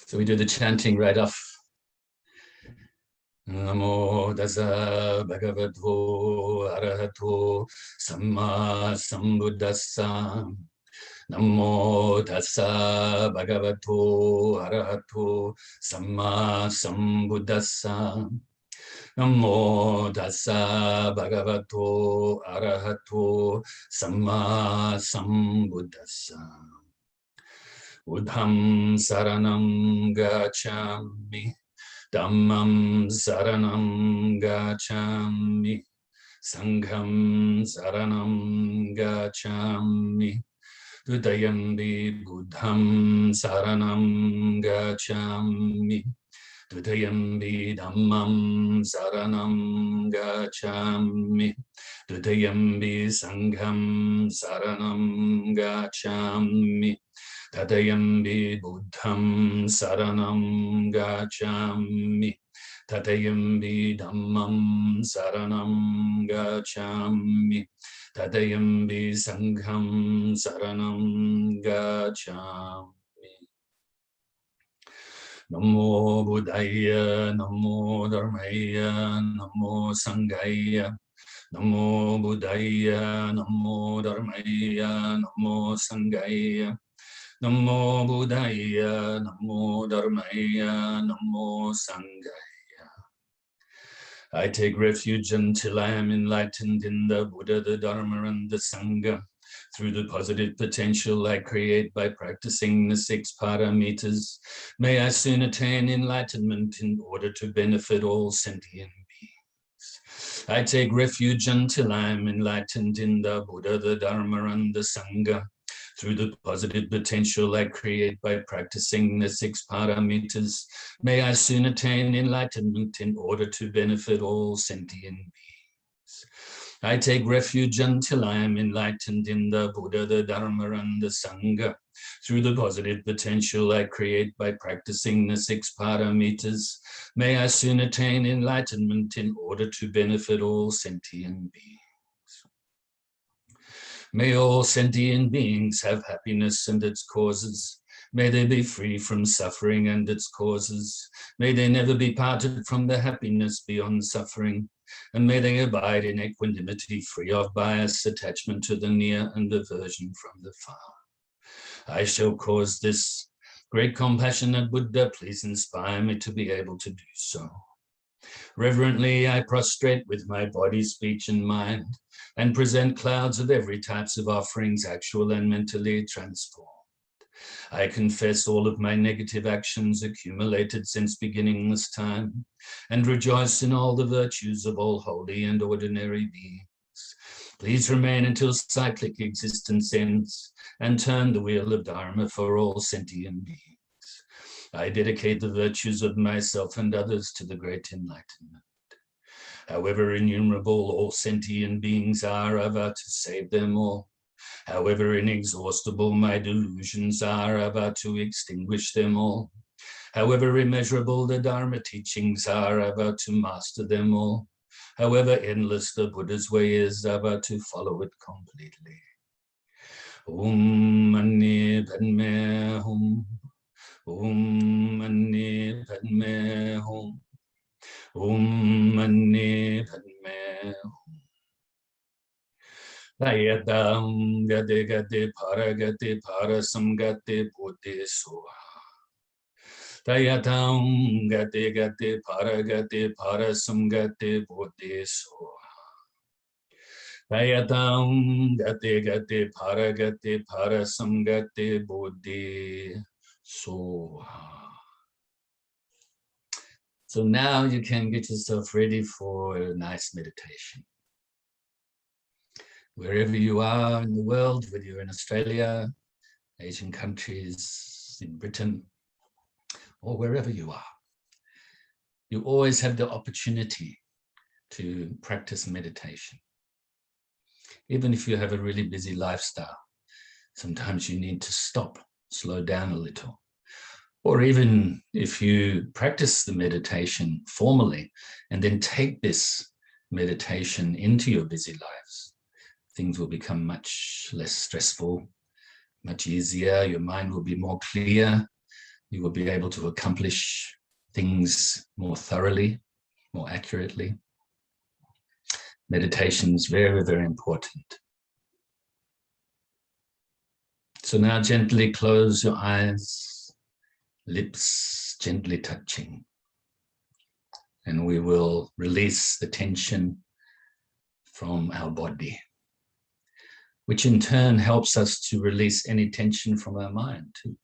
So we do the chanting right off. Namo Tassa Bhagavato ArahatoSammaSambuddhassa. Namo Tassa Bhagavato ArahatoSammaSambuddhassa. Namo Tassa Bhagavato ArahatoSammaSambuddhassa. Buddham saranam gacchami, Dhammam saranam gacchami, Sangham saranam gacchami, Dutiyampi Buddham saranam gacchami, Dutiyampi Dhammam saranam gacchami, Dutiyampi Sangham saranam gacchami, Tadayampi Buddham saranam gacchami, Tadayampi Dhammam saranam gacchami, Tadayampi Sangham saranam gacchami. Namo Buddhaya, Namo Dharmaya, Namo Sanghaya. Namo Buddhaya, Namo Dharmaya, Namo Sanghaya. Namo Buddhaya, Namo Dharmaya, Namo Sanghaya. I take refuge until I am enlightened in the Buddha, the Dharma, and the Sangha. Through the positive potential I create by practicing the 6 paramitas, may I soon attain enlightenment in order to benefit all sentient beings. I take refuge until I am enlightened in the Buddha, the Dharma, and the Sangha. Through the positive potential I create by practicing the 6 paramitas, may I soon attain enlightenment in order to benefit all sentient beings. I take refuge until I am enlightened in the Buddha, the Dharma, and the Sangha. Through the positive potential I create by practicing the 6 paramitas, may I soon attain enlightenment in order to benefit all sentient beings. May all sentient beings have happiness and its causes. May they be free from suffering and its causes. May they never be parted from the happiness beyond suffering. And may they abide in equanimity, free of bias, attachment to the near, and aversion from the far. I shall cause this. Great compassionate Buddha, please inspire me to be able to do so. Reverently, I prostrate with my body, speech, and mind, and present clouds of every types of offerings, actual and mentally transformed. I confess all of my negative actions accumulated since beginning this time, and rejoice in all the virtues of all holy and ordinary beings. Please remain until cyclic existence ends, and turn the wheel of Dharma for all sentient beings. I dedicate the virtues of myself and others to the great enlightenment. However innumerable all sentient beings are, I vow to save them all. However inexhaustible my delusions are, I vow to extinguish them all. However immeasurable the Dharma teachings are, I vow to master them all. However endless the Buddha's way is, I vow to follow it completely. Om Mani Padme Hum. Om Mani Padme Hum. Om Mani Padme Hum. Tayatam Gade Gade Paragate Parasamgate Bodhi Soha. Tayatam Gade Gade Paragate Parasamgate Bodhi Soha. Tayatam Gade Gade Paragate Parasamgate Bodhi Soha. So now you can get yourself ready for a nice meditation. Wherever you are in the world, whether you're in Australia, Asian countries, in Britain, or wherever you are, you always have the opportunity to practice meditation. Even if you have a really busy lifestyle, sometimes you need to stop, slow down a little. Or even if you practice the meditation formally and then take this meditation into your busy lives, things will become much less stressful, much easier. Your mind will be more clear. You will be able to accomplish things more thoroughly, more accurately. Meditation is very, very important. So now gently close your eyes, lips gently touching. And we will release the tension from our body, which in turn helps us to release any tension from our mind too.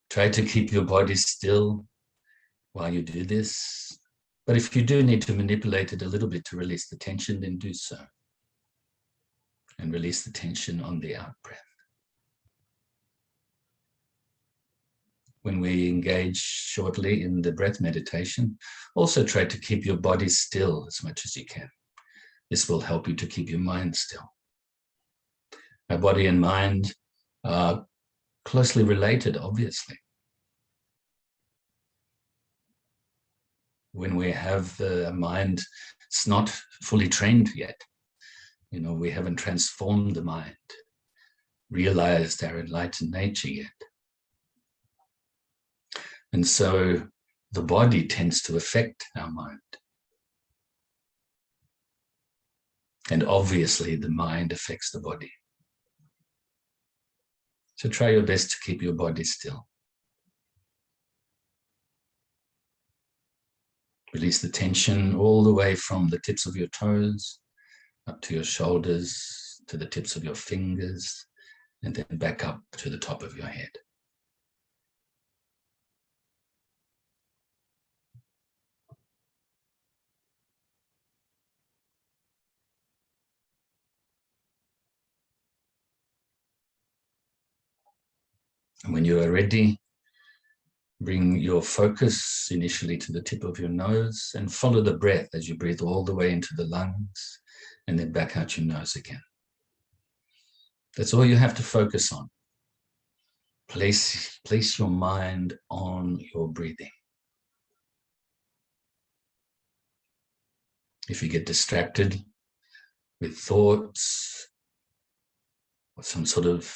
Try to keep your body still while you do this. But if you do need to manipulate it a little bit to release the tension, then do so. And release the tension on the out-breath. When we engage shortly in the breath meditation, also try to keep your body still as much as you can. This will help you to keep your mind still. Our body and mind are closely related, obviously. When we have a mind, it's not fully trained yet. We haven't transformed the mind, realized our enlightened nature yet. And so the body tends to affect our mind. And obviously the mind affects the body. So try your best to keep your body still. Release the tension all the way from the tips of your toes, up to your shoulders, to the tips of your fingers, and then back up to the top of your head. And when you are ready, bring your focus initially to the tip of your nose and follow the breath as you breathe all the way into the lungs and then back out your nose again. That's all you have to focus on. Place your mind on your breathing. If you get distracted with thoughts or some sort of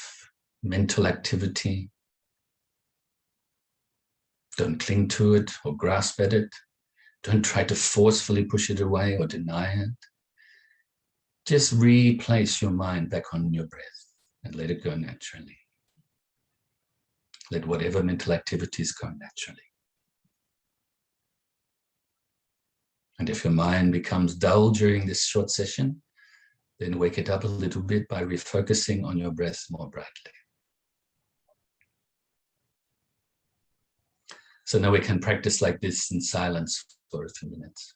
mental activity, don't cling to it or grasp at it. Don't try to forcefully push it away or deny it. Just replace your mind back on your breath and let it go naturally. Let whatever mental activities go naturally. And if your mind becomes dull during this short session, then wake it up a little bit by refocusing on your breath more brightly. So now we can practice like this in silence for a few minutes.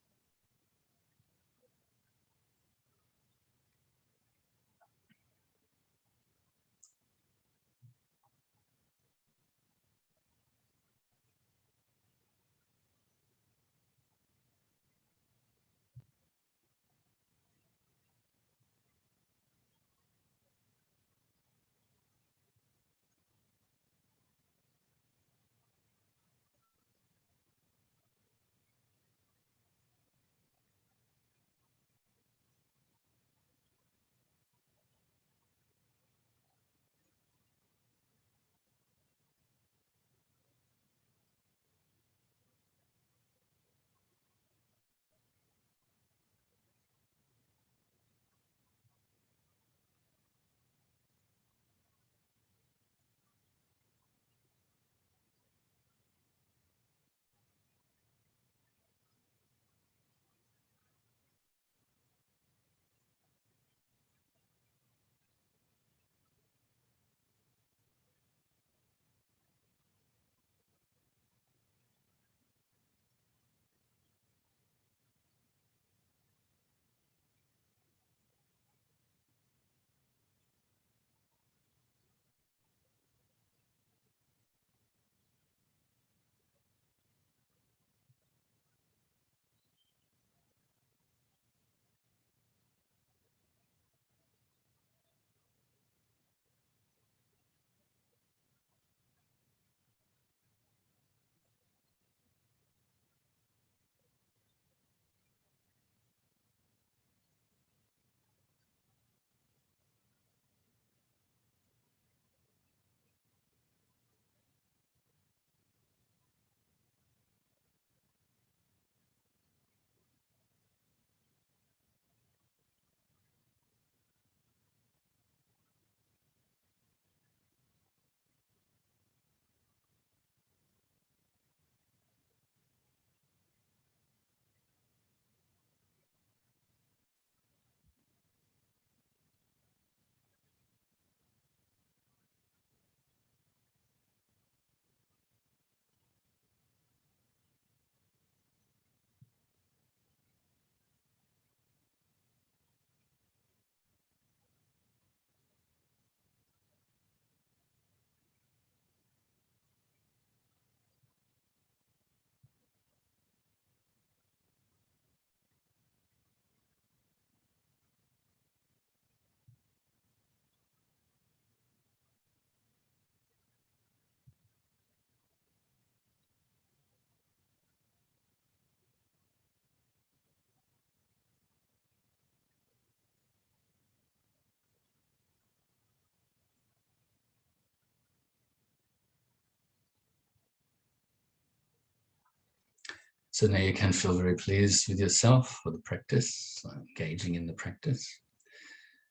So now you can feel very pleased with yourself for the practice, engaging in the practice,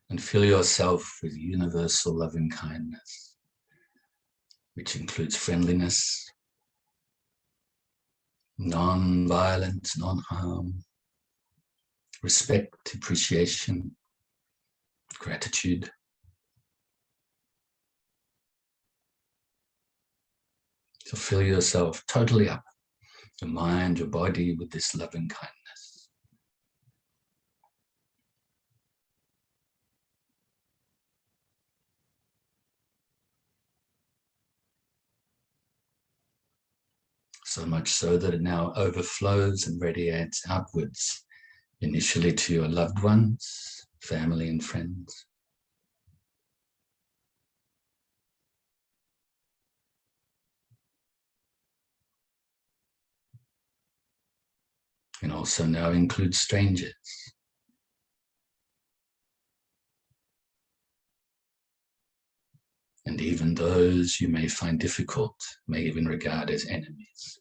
and fill yourself with universal loving kindness, which includes friendliness, non-violence, non-harm, respect, appreciation, gratitude. So fill yourself totally up, your mind, your body, with this loving kindness. So much so that it now overflows and radiates outwards, initially to your loved ones, family and friends. And also now includes strangers. And even those you may find difficult, may even regard as enemies.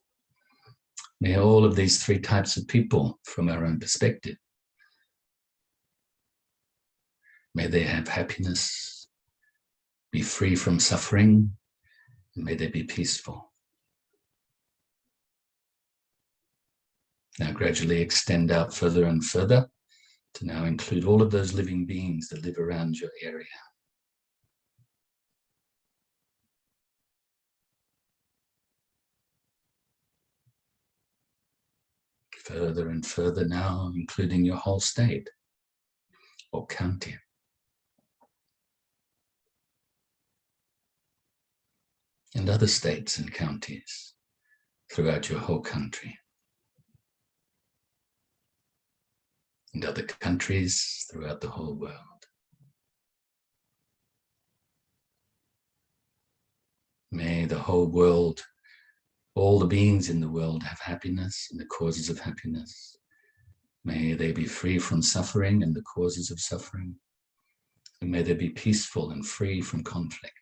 May all of these three types of people, from our own perspective, may they have happiness, be free from suffering, and may they be peaceful. Now gradually extend out further and further to now include all of those living beings that live around your area. Further and further now, including your whole state or county. And other states and counties throughout your whole country. And other countries throughout the whole world. May the whole world, all the beings in the world, have happiness and the causes of happiness. May they be free from suffering and the causes of suffering. And may they be peaceful and free from conflict.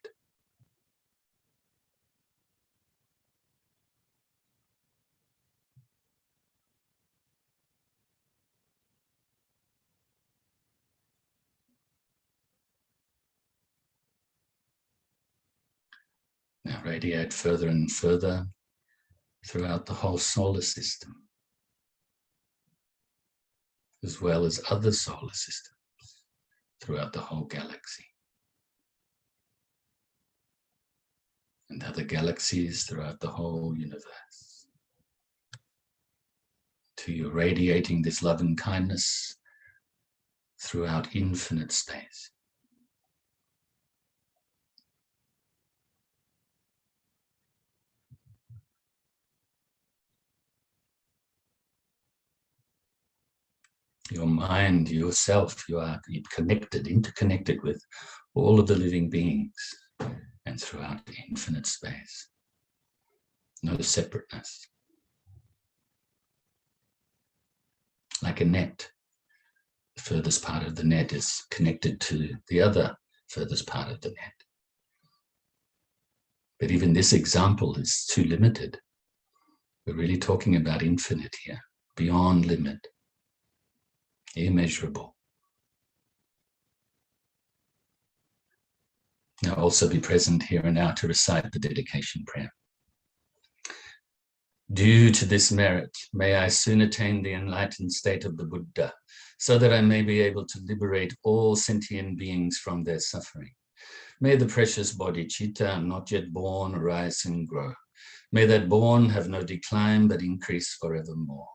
Now radiate further and further throughout the whole solar system, as well as other solar systems throughout the whole galaxy, and other galaxies throughout the whole universe. To you radiating this love and kindness throughout infinite space. Your mind, yourself, you are connected, interconnected with all of the living beings and throughout infinite space. No separateness. Like a net, the furthest part of the net is connected to the other furthest part of the net. But even this example is too limited. We're really talking about infinite here, beyond limit. Immeasurable. Now also be present here and now to recite the dedication prayer. Due to this merit, may I soon attain the enlightened state of the Buddha, so that I may be able to liberate all sentient beings from their suffering. May the precious Bodhicitta, not yet born, arise and grow. May that born have no decline, but increase forevermore.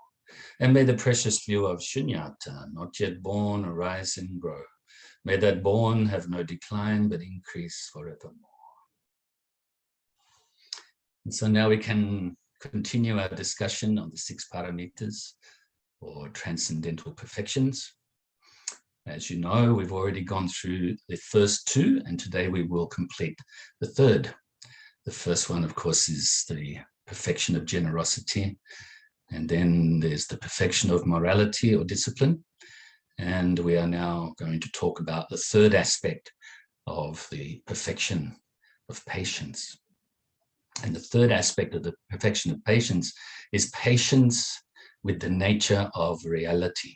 And may the precious view of Shunyata, not yet born, arise and grow. May that born have no decline, but increase forevermore. And so now we can continue our discussion on the 6 paramitas, or transcendental perfections. As you know, we've already gone through the first 2, and today we will complete the 3rd. The first one, of course, is the perfection of generosity. And then there's the perfection of morality or discipline. And we are now going to talk about the 3rd aspect of the perfection of patience. And the 3rd aspect of the perfection of patience is patience with the nature of reality.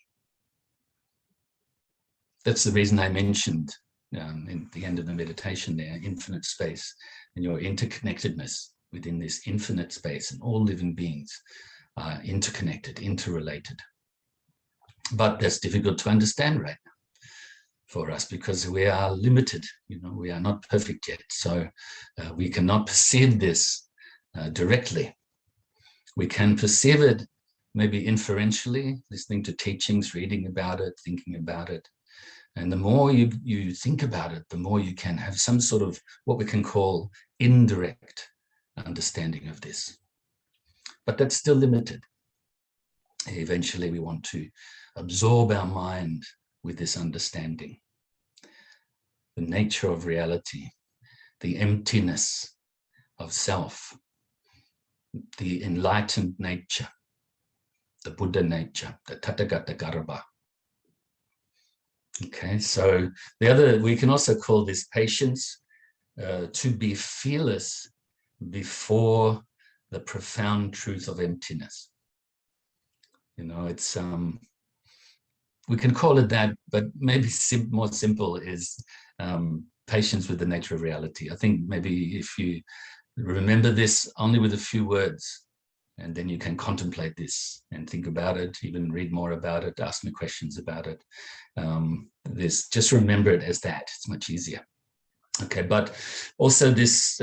That's the reason I mentioned in the end of the meditation there, infinite space, and your interconnectedness within this infinite space, and all living beings are interconnected, interrelated. But that's difficult to understand right now for us because we are limited, we are not perfect yet. So we cannot perceive this directly. We can perceive it maybe inferentially, listening to teachings, reading about it, thinking about it. And the more you think about it, the more you can have some sort of what we can call indirect understanding of this. But that's still limited. Eventually, we want to absorb our mind with this understanding. The nature of reality, the emptiness of self, the enlightened nature, the Buddha nature, the Tathagata Garbha. Okay, so we can also call this patience, to be fearless before the profound truth of emptiness. It's we can call it that, but maybe more simple is patience with the nature of reality. I think maybe if you remember this only with a few words, and then you can contemplate this and think about it, even read more about it, ask me questions about it. Just remember it as that. It's much easier. Okay, but also this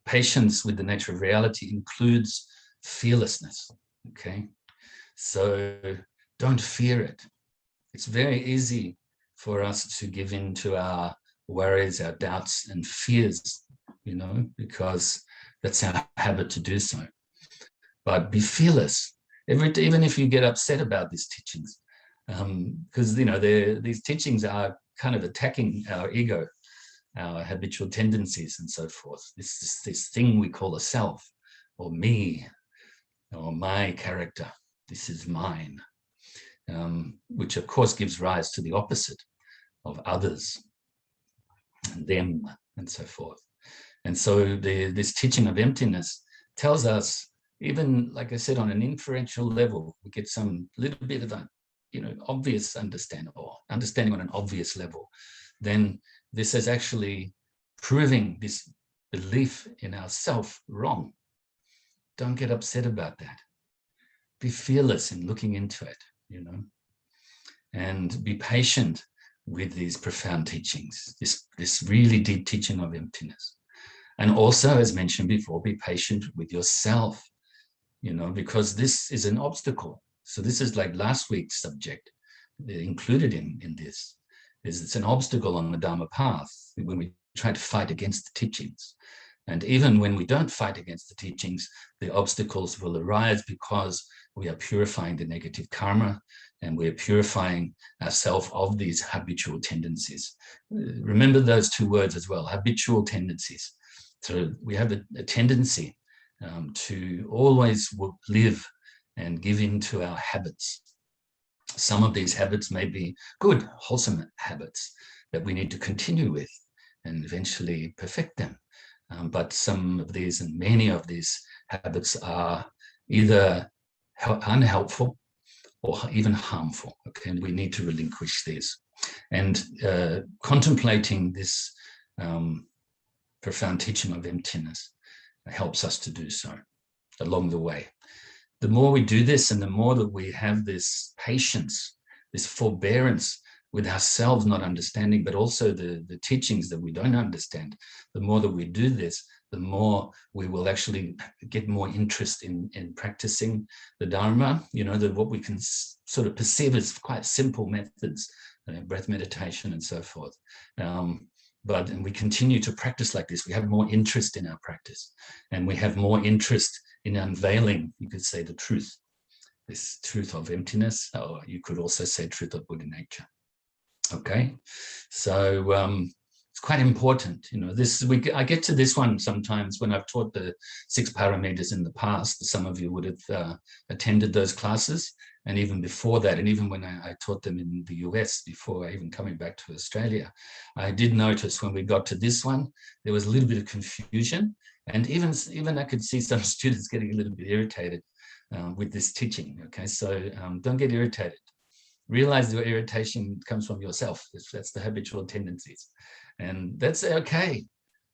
patience with the nature of reality includes fearlessness. Okay, so don't fear it. It's very easy for us to give in to our worries, our doubts and fears, because that's our habit to do so. But be fearless, even if you get upset about these teachings, because these teachings are kind of attacking our ego, our habitual tendencies and so forth. This thing we call a self, or me, or my character. This is mine, which of course gives rise to the opposite of others, and them, and so forth. And so this teaching of emptiness tells us, even like I said, on an inferential level, we get some little bit of a obvious understanding, or understanding on an obvious level. Then this is actually proving this belief in ourself wrong. Don't get upset about that. Be fearless in looking into it, and be patient with these profound teachings, this really deep teaching of emptiness. And also, as mentioned before, be patient with yourself, because this is an obstacle. So this is like last week's subject included in this, is it's an obstacle on the Dharma path when we try to fight against the teachings. And even when we don't fight against the teachings, the obstacles will arise because we are purifying the negative karma, and we are purifying ourselves of these habitual tendencies. Remember those two words as well, habitual tendencies. So we have a tendency to always live and give in to our habits. Some of these habits may be good, wholesome habits that we need to continue with and eventually perfect them. But some of these, and many of these habits, are either unhelpful or even harmful. Okay, and we need to relinquish these. And contemplating this profound teaching of emptiness helps us to do so along the way. The more we do this, and the more that we have this patience, this forbearance with ourselves not understanding, but also the teachings that we don't understand, the more that we do this, the more we will actually get more interest in practicing the Dharma, what we can sort of perceive as quite simple methods, breath meditation and so forth. But we continue to practice like this. We have more interest in our practice, and we have more interest in unveiling, you could say, the truth, this truth of emptiness, or you could also say truth of Buddha nature. Okay, so it's quite important. I get to this one sometimes when I've taught the 6 paramitas in the past. Some of you would have attended those classes, and even before that, and even when I taught them in the US before even coming back to Australia, I did notice when we got to this one, there was a little bit of confusion, and even I could see some students getting a little bit irritated with this teaching. Okay, so don't get irritated. Realize your irritation comes from yourself. That's the habitual tendencies, and that's okay.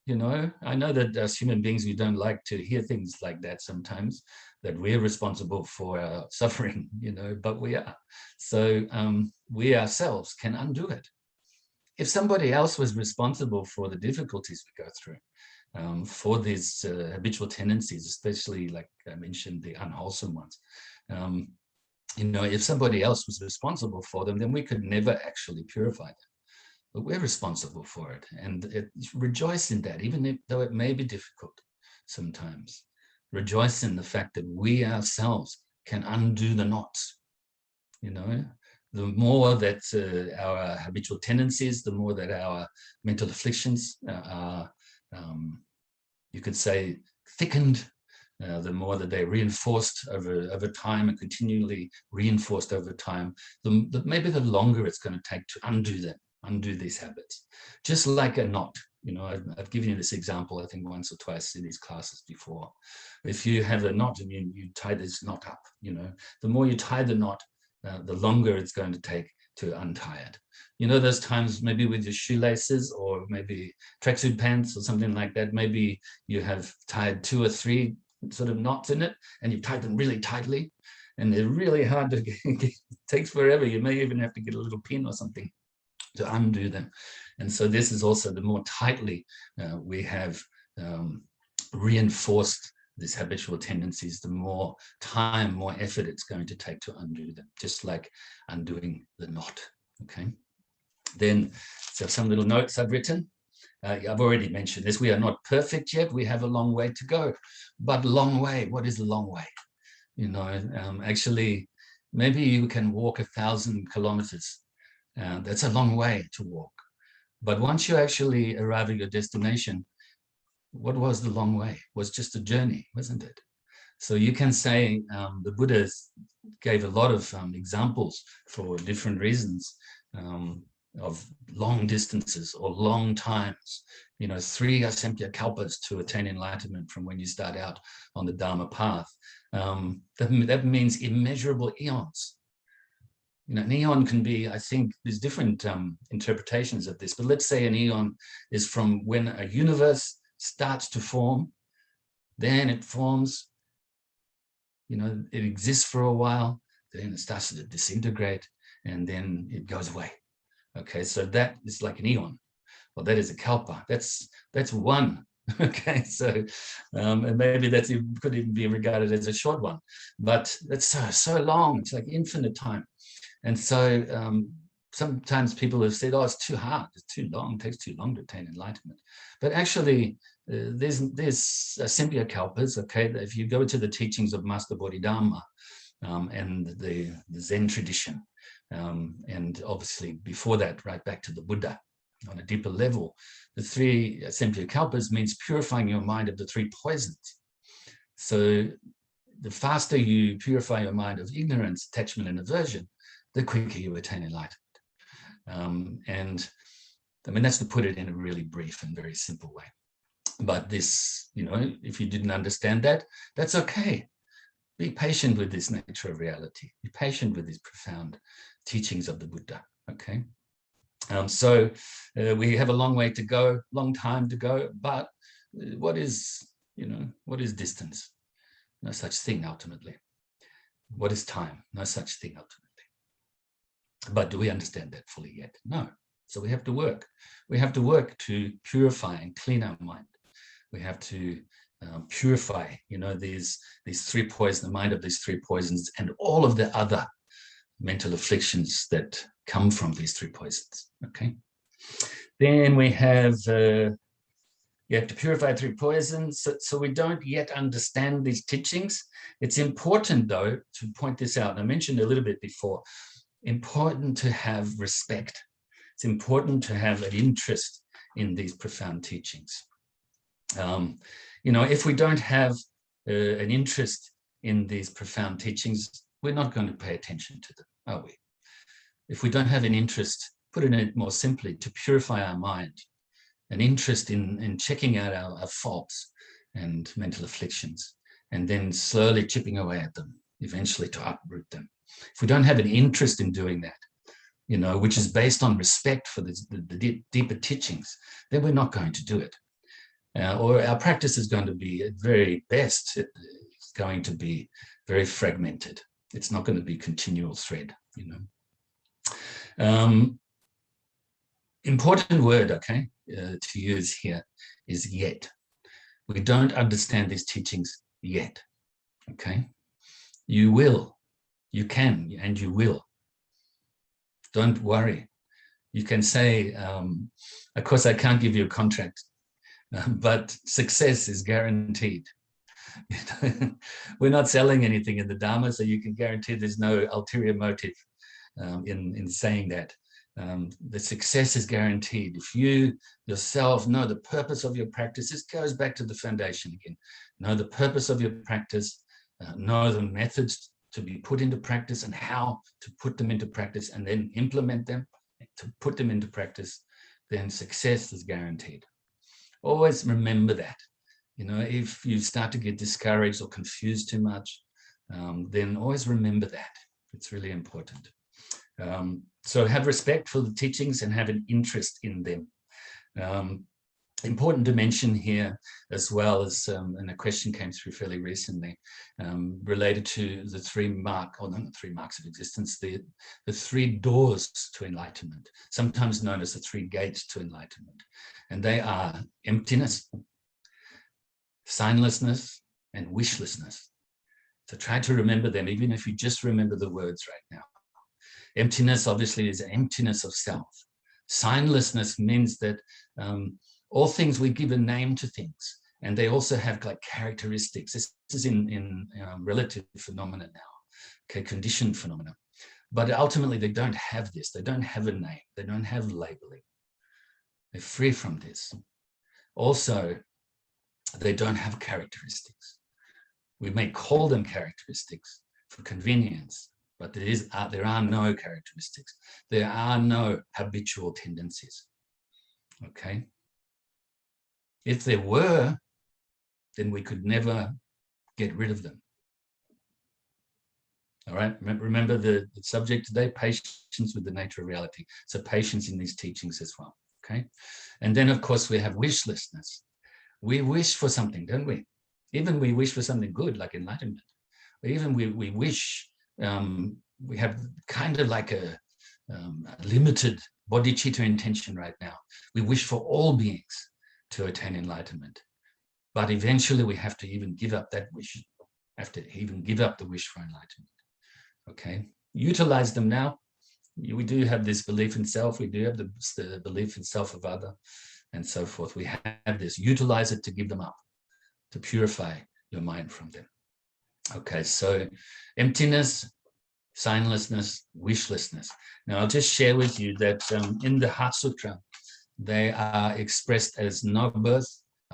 You know, I know that as human beings, we don't like to hear things like that sometimes, that we're responsible for our suffering, you know, but we are. So we ourselves can undo it. If somebody else was responsible for the difficulties we go through, for these habitual tendencies, especially like I mentioned, the unwholesome ones, you know, if somebody else was responsible for them, then we could never actually purify them. But we're responsible for it, and rejoice in that, even though it may be difficult sometimes. Rejoice in the fact that we ourselves can undo the knots. You know, the more that our habitual tendencies, the more that our mental afflictions are, you could say, thickened, the more that they're reinforced over time and continually reinforced over time, maybe the longer it's going to take to undo them. Undo these habits, just like a knot. You know, I've given you this example, I think, once or twice in these classes before. If you have a knot and you tie this knot up, you know, the more you tie the knot, the longer it's going to take to untie it. You know, those times maybe with your shoelaces or maybe tracksuit pants or something like that, maybe you have tied 2 or 3 sort of knots in it and you've tied them really tightly and they're really hard to get. It takes forever. You may even have to get a little pin or something to undo them. And so this is also, the more tightly we have reinforced these habitual tendencies, the more time, more effort it's going to take to undo them, just like undoing the knot. Okay. Then, so some little notes I've written. I've already mentioned this. We are not perfect yet. We have a long way to go. But long way, what is a long way? You know, actually, maybe you can walk 1,000 kilometers. That's a long way to walk. But once you actually arrive at your destination, what was the long way? It was just a journey, wasn't it? So you can say the Buddha gave a lot of examples for different reasons of long distances or long times. You know, 3 Asamkhya kalpas to attain enlightenment from when you start out on the Dharma path. That means immeasurable eons. You know, an eon can be, I think there's different interpretations of this, but let's say an eon is from when a universe starts to form, then it forms, you know, it exists for a while, then it starts to disintegrate, and then it goes away. Okay, so that is like an eon. Well, that is a kalpa. That's one. Okay, so and maybe that could even be regarded as a short one, but that's so long. It's like infinite time. And so sometimes people have said, oh, it's too hard, it's too long, it takes too long to attain enlightenment. But actually, there's Asamkhya kalpas, okay, if you go to the teachings of Master Bodhidharma and the Zen tradition, and obviously before that, right back to the Buddha, on a deeper level, the 3 Asamkhya kalpas means purifying your mind of the 3 poisons. So the faster you purify your mind of ignorance, attachment, and aversion, the quicker you attain enlightenment. And I mean, that's to put it in a really brief and very simple way. But this, you know, if you didn't understand that, that's okay. Be patient with this nature of reality. Be patient with these profound teachings of the Buddha, okay? So we have a long way to go, long time to go, but what is, you know, what is distance? No such thing ultimately. What is time? No such thing ultimately. But do we understand that fully yet? No. So we have to work. We have to work to purify and clean our mind. We have to purify, you know, these 3 poisons, the mind of these 3 poisons, and all of the other mental afflictions that come from these 3 poisons. Okay. Then we have you have to purify 3 poisons. So we don't yet understand these teachings. It's important, though, to point this out. I mentioned a little bit before. Important to have respect. It's important to have an interest in these profound teachings. You know, if we don't have an interest in these profound teachings, we're not going to pay attention to them, are we? If we don't have an interest, put it more simply, to purify our mind, an interest in checking out our faults and mental afflictions, and then slowly chipping away at them, eventually to uproot them. If we don't have an interest in doing that, which is based on respect for the deeper teachings, then we're not going to do it. Or our practice is going to be, at very best, it's going to be very fragmented. It's not going to be continual thread, Important word, okay, to use here is yet. We don't understand these teachings yet, okay? You will, you can, and you will. Don't worry. You can say, of course, I can't give you a contract, but success is guaranteed. We're not selling anything in the Dharma, so you can guarantee there's no ulterior motive in saying that. The success is guaranteed. If you yourself know the purpose of your practice, this goes back to the foundation again. Know the purpose of your practice, know the methods to be put into practice and how to put them into practice, and then implement them to put them into practice, then success is guaranteed. Always remember that. If you start to get discouraged or confused too much, then always remember that. It's really important. So have respect for the teachings and have an interest in them. Important to mention here as well as, and a question came through fairly recently, related to the three marks of existence, the three doors to enlightenment, sometimes known as the three gates to enlightenment. And they are emptiness, signlessness, and wishlessness. So try to remember them, even if you just remember the words right now. Emptiness, obviously, is emptiness of self. Signlessness means that all things, we give a name to things, and they also have like characteristics. This is in relative phenomena now, okay, conditioned phenomena. But ultimately, they don't have this. They don't have a name. They don't have labeling. They're free from this. Also, they don't have characteristics. We may call them characteristics for convenience, but there are no characteristics. There are no habitual tendencies, okay? If there were, then we could never get rid of them. All right, remember the subject today, patience with the nature of reality. So patience in these teachings as well, okay? And then, of course, we have wishlessness. We wish for something, don't we? Even we wish for something good, like enlightenment. Or even we wish, we have kind of like a limited bodhicitta intention right now. We wish for all beings to attain enlightenment. But eventually we have to even give up that wish, have to even give up the wish for enlightenment. Okay, utilize them now. We do have this belief in self, we do have the belief in self of other, and so forth. We have this, utilize it to give them up, to purify your mind from them. Okay, so emptiness, signlessness, wishlessness. Now I'll just share with you that in the Heart Sutra, they are expressed as no birth.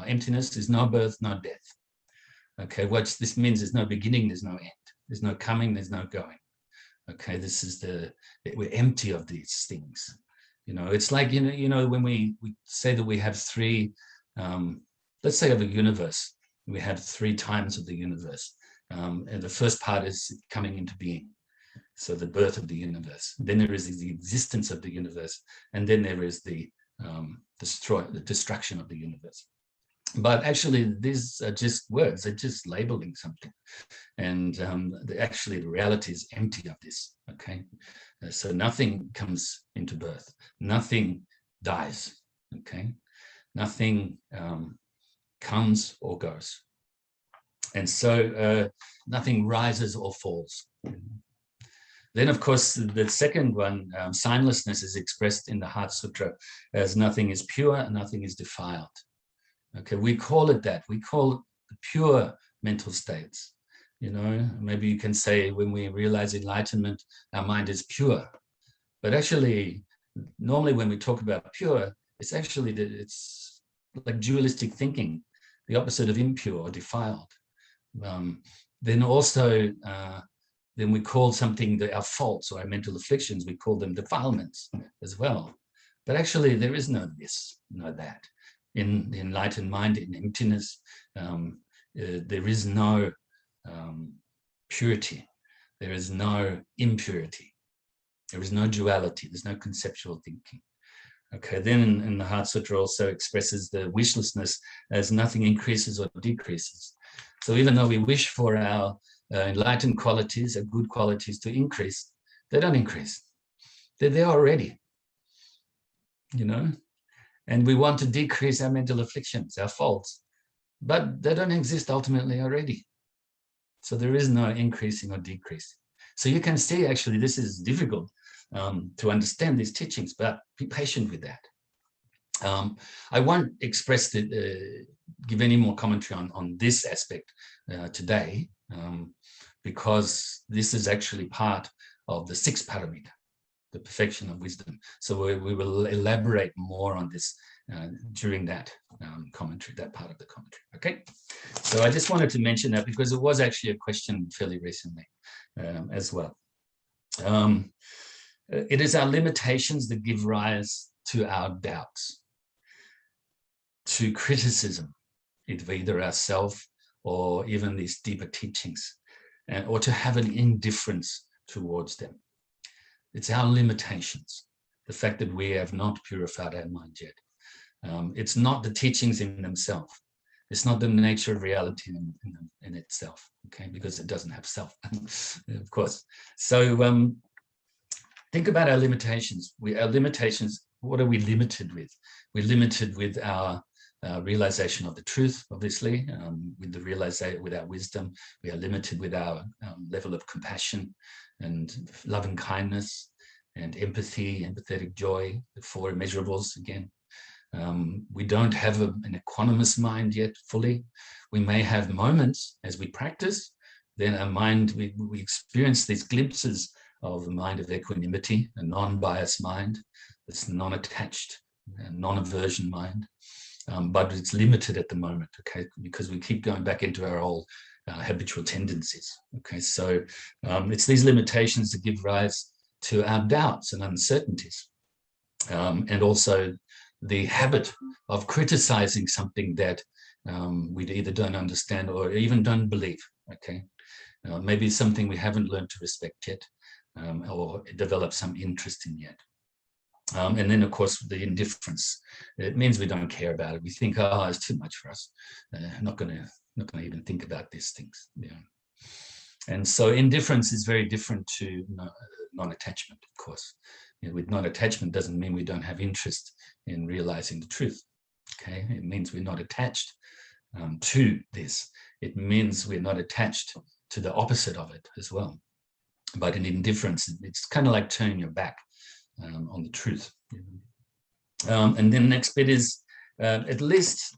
Emptiness is no birth, no death. Okay, what this means is no beginning, there's no end. There's no coming, there's no going. Okay, this is we're empty of these things. It's like, when we say that we have three, let's say of a universe, we have three times of the universe. And the first part is coming into being. So the birth of the universe. Then there is the existence of the universe. And then there is the destruction of the universe. But actually, these are just words. They're just labeling something. And actually, the reality is empty of this, okay? So nothing comes into birth. Nothing dies, okay? Nothing comes or goes. And so nothing rises or falls. Then, of course, the second one, signlessness, is expressed in the Heart Sutra as nothing is pure, nothing is defiled. Okay, we call it that. We call it the pure mental states. Maybe you can say when we realize enlightenment, our mind is pure. But actually, normally when we talk about pure, it's actually it's like dualistic thinking, the opposite of impure or defiled. Then also, then we call something our faults or our mental afflictions, we call them defilements as well. But actually, there is no this, no that. In the enlightened mind, in emptiness, there is no purity. There is no impurity. There is no duality. There's no conceptual thinking. Okay, then in the Heart Sutra also expresses the wishlessness as nothing increases or decreases. So even though we wish for our enlightened qualities, our good qualities to increase, they don't increase. They're there already, you know? And we want to decrease our mental afflictions, our faults, but they don't exist ultimately already. So there is no increasing or decreasing. So you can see, actually, this is difficult to understand these teachings, but be patient with that. I won't express give any more commentary on this aspect today, because this is actually part of the sixth paramita, the perfection of wisdom. So we will elaborate more on this during that commentary, that part of the commentary. Okay, so I just wanted to mention that because it was actually a question fairly recently as well. It is our limitations that give rise to our doubts, to criticism, either ourselves or even these deeper teachings, or to have an indifference towards them. It's our limitations, the fact that we have not purified our mind yet. It's not the teachings in themselves. It's not the nature of reality in itself, okay? Because it doesn't have self, of course. So think about our limitations. Our limitations, what are we limited with? We're limited with our realization of the truth, obviously, with our wisdom. We are limited with our level of compassion and loving kindness and empathy, empathetic joy, the four immeasurables again. We don't have an equanimous mind yet fully. We may have moments as we practice, then our mind, we experience these glimpses of the mind of equanimity, a non-biased mind, this non-attached, non-aversion mind. But it's limited at the moment, okay, because we keep going back into our old habitual tendencies, okay? So it's these limitations that give rise to our doubts and uncertainties, and also the habit of criticizing something that we either don't understand or even don't believe, okay? Maybe something we haven't learned to respect yet, or develop some interest in yet. And then, of course, the indifference. It means we don't care about it. We think, oh, it's too much for us. Not going to even think about these things. Yeah. And so indifference is very different to non-attachment, of course. You know, with non-attachment doesn't mean we don't have interest in realizing the truth. Okay, it means we're not attached to this. It means we're not attached to the opposite of it as well. But in indifference, it's kind of like turning your back on the truth. And then the next bit is at least,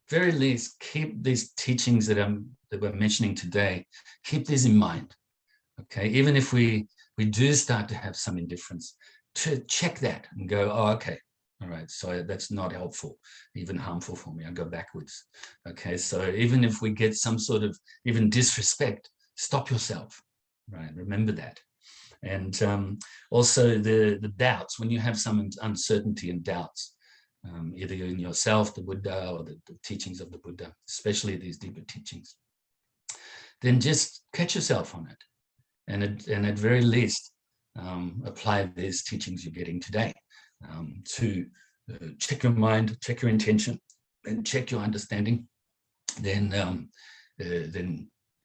very least, keep these teachings that we're mentioning today, keep these in mind. Okay, even if we do start to have some indifference, to check that and go, oh, okay, all right, so that's not helpful, even harmful for me. I go backwards. Okay, so even if we get some sort of even disrespect, stop yourself. Right, remember that. And also the doubts, when you have some uncertainty and doubts, either in yourself, the Buddha, or the teachings of the Buddha, especially these deeper teachings, then just catch yourself on it. And at very least, apply these teachings you're getting today to check your mind, check your intention, and check your understanding, then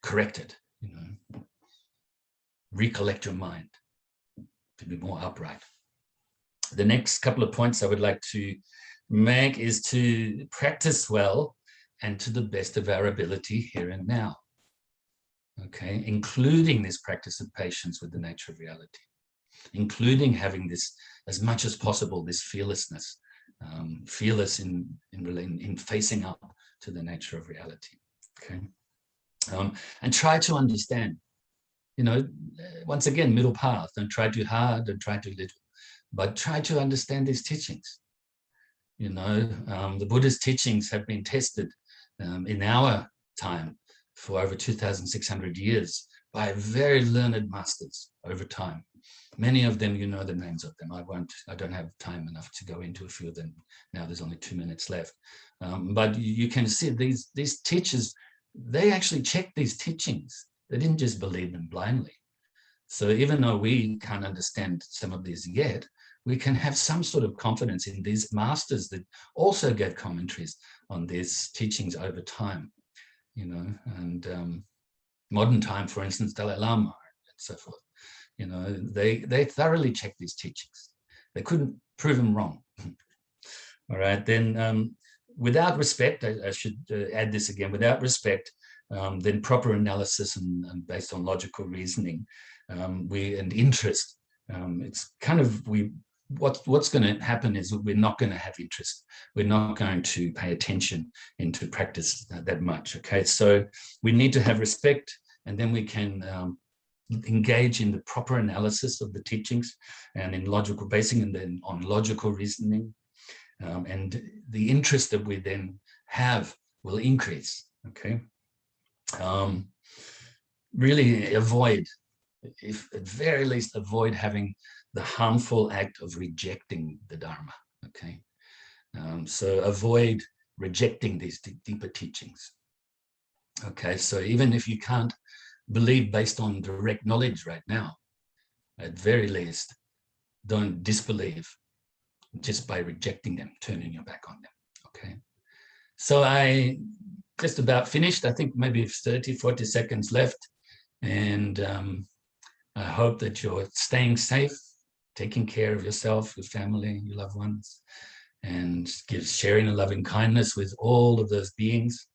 correct it, you know. Recollect your mind to be more upright. The next couple of points I would like to make is to practice well and to the best of our ability here and now. Okay, including this practice of patience with the nature of reality, including having this, as much as possible, this fearlessness, fearless in facing up to the nature of reality. Okay, and try to understand. You know, once again, middle path. Don't try too hard, don't try too little, but try to understand these teachings. You know, the Buddha's teachings have been tested in our time for over 2,600 years by very learned masters over time. Many of them, you know the names of them. I don't have time enough to go into a few of them. Now there's only 2 minutes left. But you can see these teachers, they actually check these teachings. They didn't just believe them blindly. So even though we can't understand some of these yet, we can have some sort of confidence in these masters that also gave commentaries on these teachings over time, and modern time, for instance, Dalai Lama and so forth. They thoroughly checked these teachings. They couldn't prove them wrong. All right, then without respect, I should add this again, without respect, then proper analysis and based on logical reasoning, and interest, it's kind of, what's going to happen is we're not going to have interest. We're not going to pay attention into practice that much, okay? So we need to have respect, and then we can engage in the proper analysis of the teachings and in logical basing, and then on logical reasoning. And the interest that we then have will increase, okay? Really avoid, if at very least avoid having the harmful act of rejecting the Dharma, okay? So avoid rejecting these deeper teachings, okay? So even if you can't believe based on direct knowledge right now, at very least, don't disbelieve just by rejecting them, turning your back on them, okay? So I just about finished. I think maybe 30, 40 seconds left. And I hope that you're staying safe, taking care of yourself, your family, your loved ones, and sharing a loving kindness with all of those beings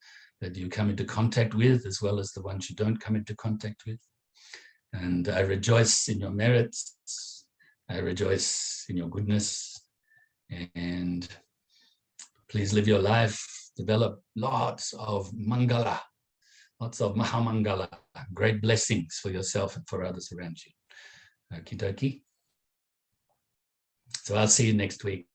that you come into contact with, as well as the ones you don't come into contact with. And I rejoice in your merits. I rejoice in your goodness. And please live your life, develop lots of mangala, lots of mahamangala, great blessings for yourself and for others around you. Okie dokie. So I'll see you next week.